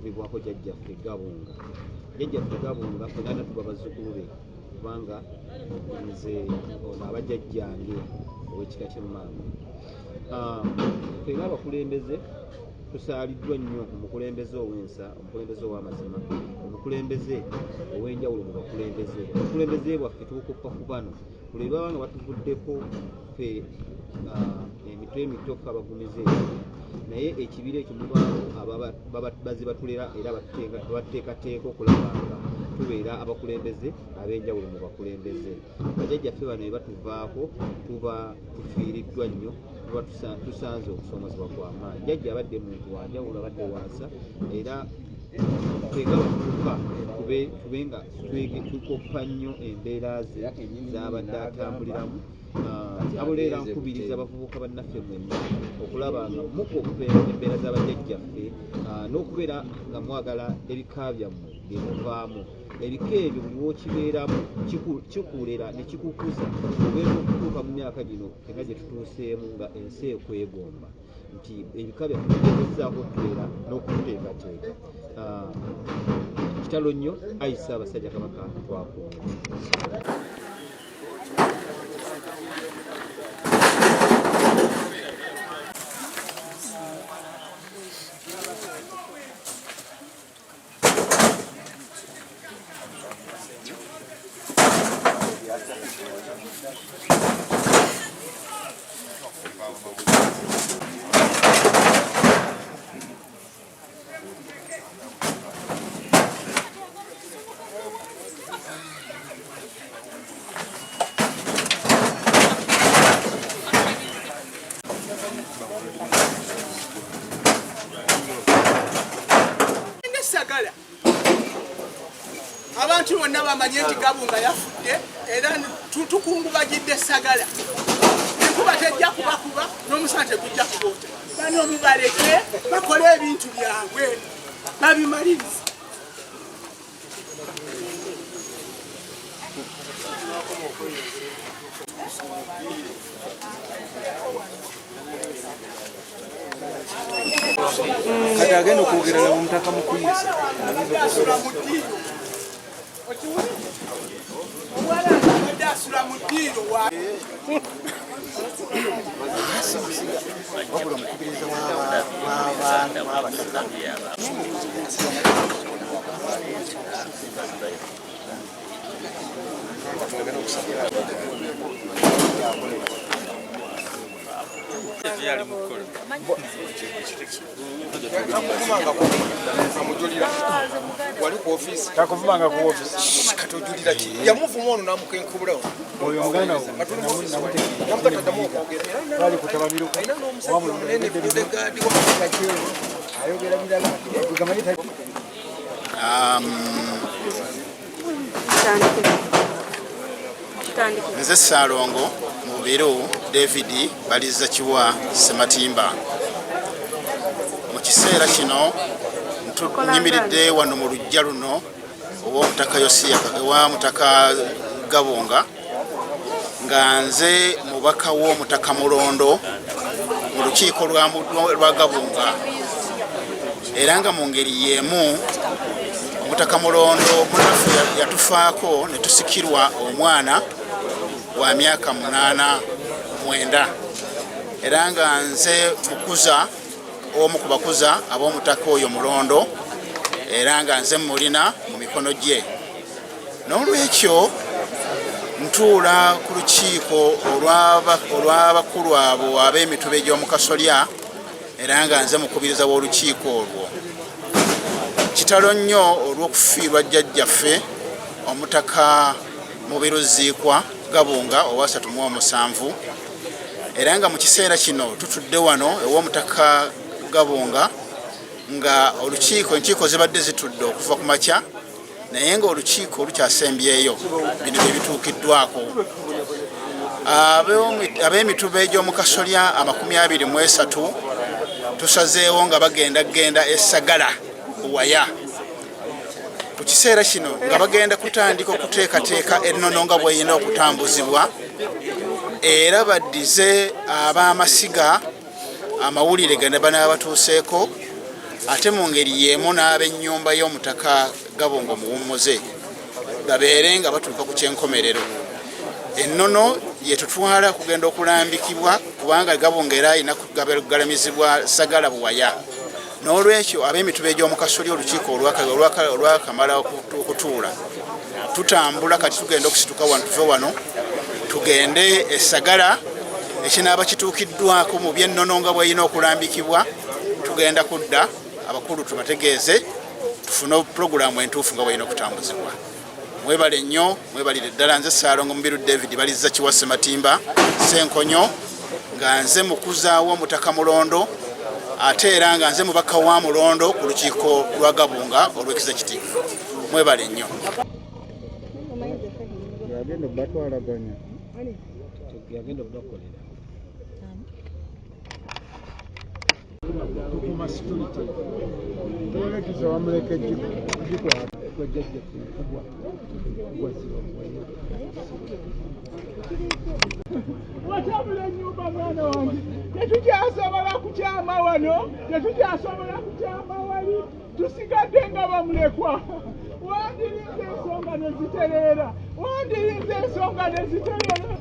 Bibwako jajjaffe Gabunga. Jajjaffe Gabunga fenana tuba bazzukulu be kubanga nze ono abajjajjange ow'ekika ky'emmange. Fenna abakulembeze tusaaliddwa nnyo omukulembeze ow'ensa, omukulembeze ow'amazima, omukulembeze ow'enjawulo mu bakulembeze. Obukulembeze bwaffe tubukoppa ku bano buli baba nga batuvuddeko ffe emitwe emito ffe abagumize naye ekibira ekyo mubaamu bazibatulera era bateekateeka okulaba nga tubeera abakulembeze ab'enjawulo mu bakulembeze. Bajjajjaffe bano be batuvaako tuba tufiiriddwa nnyo, tuba tusanze okusoomoozebwa kw'amaanyi. Jjajja abadde muntu wa njawulo, abadde wansa era fenga bavubuka tube nga tukoppa nnyo embeera ze z'abadde atambuliramu. Abuleera nkubiriza abavubuka bannaffe mwenna okulaba nga mukoppa embeera z'abajjajjaffe n'okubeera nga mwagala ebika byammwe bye muvaamu. Ebika ebyo buli w'okibeeramu kikulera ne kikukuza obeera okutuuka mu myaka gino fenga gye tutuuseemu nga ensi ekwegomba nti ebika byaffe tugezezzaako tubeera n'okuteekateeka. Kitalo nnyo ayisa abasajja Kabaka twakuuma. Abantu bonna bamanyi nti Gabunga yafudde era tukungubagidde essagala. Enkuba tejja kubakuba n'omusana tegujja kuboota. Bano mubaleke bakole ebintu byabwe babimalirize. Kati agenda okwogerera mu mutaka mu kuyisa. Asula mu ddiiro wa takuvumanga ku office katojulira ki yamuvuma ono namukenkubulawo oyo muganda wo bali kutabamiru ayogera birala bigamayita nze Ssalongo Mubiru David Baliza Kiwa Sematimba. Mu kiseera kino nyimiridde wano mu lujja luno ow'omutaka Yosiya ewa mutaka Gabunga nga nze mubaka w'omutaka Mulondo mu lukiiko lwa Gabunga era nga mu ngeri y'emu omutaka Mulondo munaffe yatufaako ne tusikirwa omwana wa myaka 8-9 era nga nze mukuza omu ku bakuza ab'omutaka oyo Mulondo era nga nze mulina mu mikono gye. N'olwekyo ntuula ku lukiiko olw'abakulu abo ab'emitube gy'omu Kasolya era nga nze mukubiriza w'olukiiko olwo. Kitalo nnyo olw'okufiirwa jjajjaffe omutaka Mubiru Ziikwa Gabunga owa 37 era nga mu kiseera kino tutudde wano ew'omutaka Gabunga nga enkiiko zibadde zitudde okuva ku makya naye nga olukiiko lukyasembyeyo bino bye bituukiddwako. Ab'emitube gy'omu Kasolya 23 tusazeewo nga genda essagala Buwaya ku kiseera kino nga bagenda kutandika okuteekateeka ennono nga bw'erina okutambuzibwa era baddize ab'amasiga amawulire gana bana batuuseeko ate mu ngeri y'emu n'ab'ennyumba y'omutaka Gabongo Muwummuze babeere nga batuuka ku kyenkomerero. Ennono yetutwala kugenda okulambikibwa kubanga Gabongo era alina kugalamizibwa Sagala Buwaya. N'olwekyo ab'emituba egy'omukasoli olukiiko olwakamala okutuula tutambula kati tugenda okusituka wano tuve wano tugende essagala ekinaaba kituukiddwako mu by'ennono nga bw'erina okulambikibwa tugenda kudda abakulu tubategeeze tufune pulogulaamu entuufu nga bw'erina okutambuzibwa. Mwebale nnyo, mwebalire ddala. Nze Ssaalongo Mubiru David Balizza Kiwase Matimba Ssenkonyo nga nze mukuzaawo Mutaka Mulondo ate era nga nze mubaka wa Mulondo ku lukiiko lwa Gabunga olw'Ekizekitiivu. Mwebale nnyo. Watabula ennyumba mwana wange tetukyasobola kukyama wano, tetukyasobola kukyama wali, tusigadde nga bamulekwa. Wandirinze ensonga ne zitereera, wandirinze ensonga ne zitereera.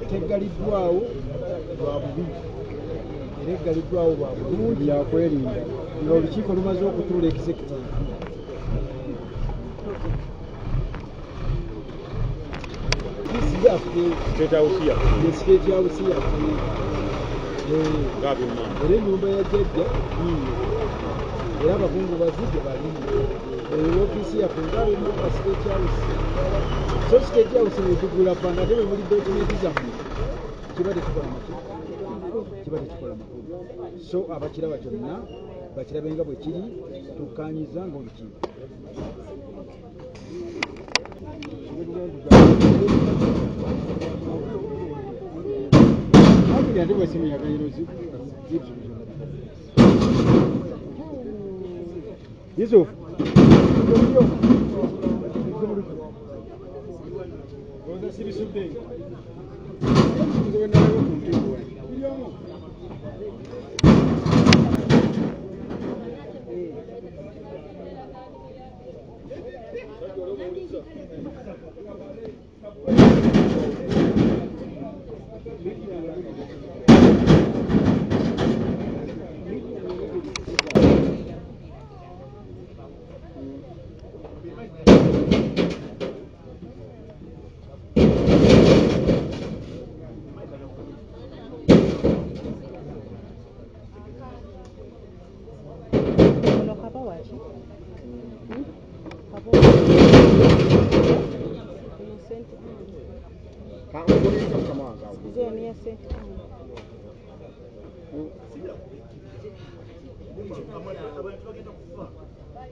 Tegaliddwawo lwa bubi era eggaliddwawo lwa bulungi yakwerinda nga olukiiko lumaze okutuula executive. State House yaffe era ennyumba ya jjajja era abakungu bazidde bali ofiisi yaffe ngaawemuka State House. So State House netugula panga ate bwe muli dokumenti zammwe kiba tekikola makulu. So abakiraba kyonna bakirabe nga bwe kiri tukkaanyiza ng'olukiiko. Ate bwe simu yagayiro Yusuf.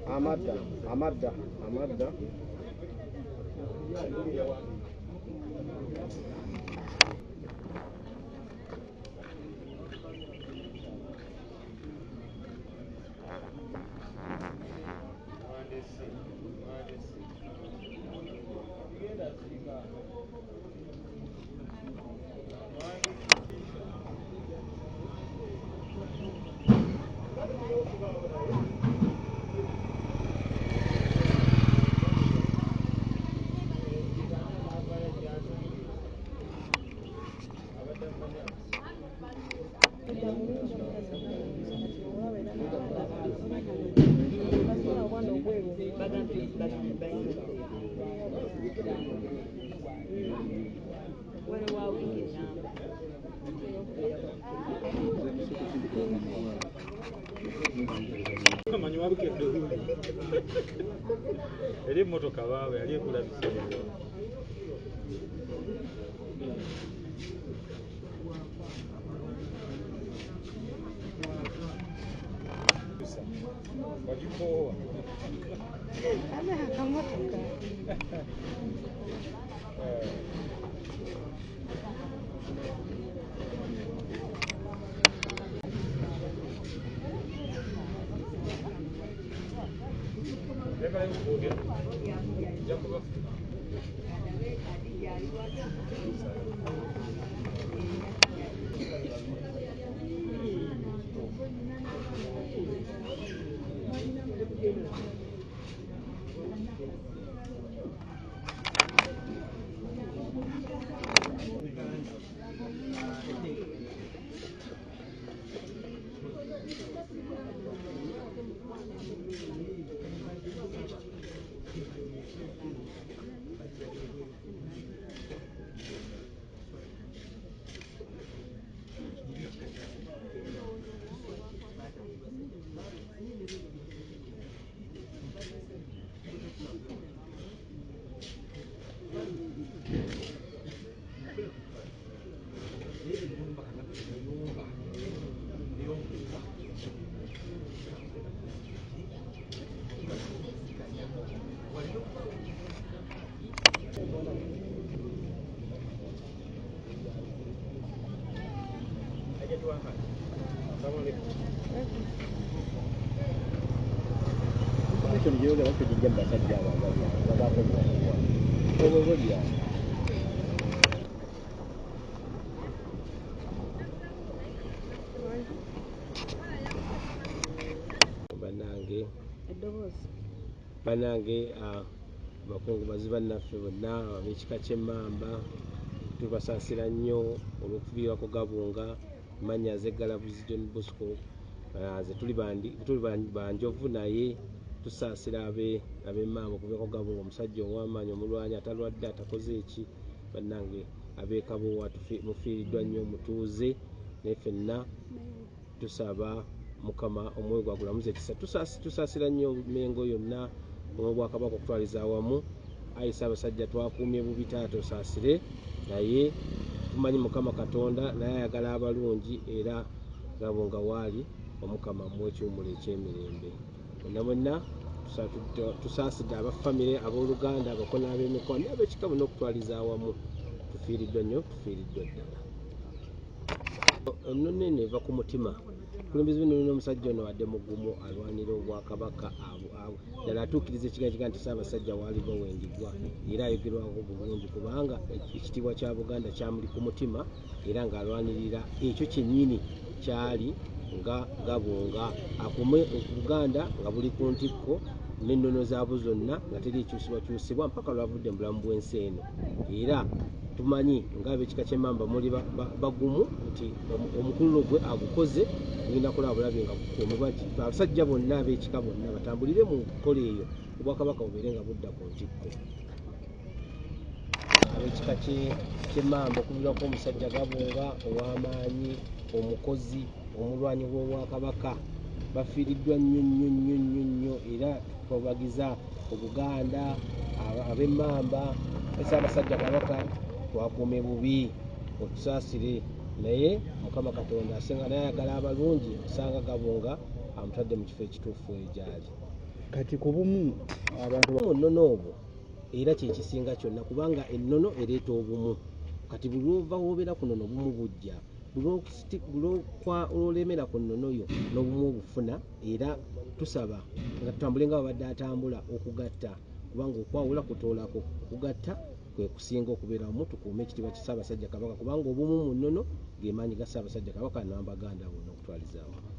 Amadda. Eli motoka wawe aliyekula bisoro. Wajipoa. Ana akamotoka. Banange bakungubazi bannaffe bonna ab'ekika ky'Emmamba tubasaasira nnyo olw'okuviirako Gabunga mannya Zeggalabuzi John Bosco ze tuli banjovu naye tusaasira ab'Emmamba okuviirako Gabunga omusajja ow'amaanyi omulwanyi atalwadde atakoze eki bannange ab'e Kabowa mufiiriddwa nnyo mutuuze naye ffenna tusaba Mukama omwoyo gwagulamuza ekisa tusaasira nnyo Mengo yonna n'Obwakabaka okutwaliza awamu ayi Ssaabasajja twakuumye bubi taata osaasire naye tumanyi Mukama Katonda naye ayagala abalungi era Gabunga waali Omukama muwe ekiwummulo eky'emirembe bonna tusaasidde abafamire abooluganda abakono ab'emikono n'ab'ekika bonna okutwaliza awamu tufiiriddwa nnyo tufiiriddwa ddala ennono eno eva ku mutima omukulembeze w'ennono n'omusajja ono wadde mugumu alwanira obwakabaka ddala atuukiriza ekigajiga nti Ssaabasajja waaliwo wendigwa era ayogerwako bulungi kubanga ekitiibwa kya Buganda kyamuli ku mutima era ng'alwanirira ekyo kyennyini kyali nga gabunga akume Buganda nga buli ku ntikko n'ennono zaabwo zonna nga teriikyusibwakyusibwa mpaka lwavudde mu bulamu bw'ensi eno era tumanyi ng'ab'ekika ky'Emmamba muli bagumu nti omukululo gwe agukoze gugenda kulaba bulabi nga gukuumibwa nti abasajja bonna ab'ekika bonna batambulire mu nkola eyo obwakabaka bubeere nga budda ku ntikko. Ab'ekika ky'Emmamba okuviirako omusajja Gabunga ow'amaanyi omukozi omulwanyi w'obwakabaka bafiiriddwa nnyo era twabagiza ku Buganda ab'Emmamba Ssaabasajja Kabaka twakuume bubi otusaasire naye Mukama Katonda asenga nayagala abalungi osanga Gabunga amutadde mu kifo ekituufu egyali. Kati ku bumu abantu mu nnono obwo era kye kisinga kyonna kubanga ennono ereeta obumu kati buli lwova wobeera ku nnono obumu bujja olwolemera ku nnono yo n'obumu obufuna era tusaba nga tutambule nga babadde atambula okugatta kubanga okwawula kutoolako okugatta kwe kusinga okubeera wamu tukuume ekitiibwa kya Ssaabasajja Kabaka kubanga obumu mu nnono ge maanyi ga Ssaabasajja Kabaka n'Abaganda bonna okutwaliza awamu.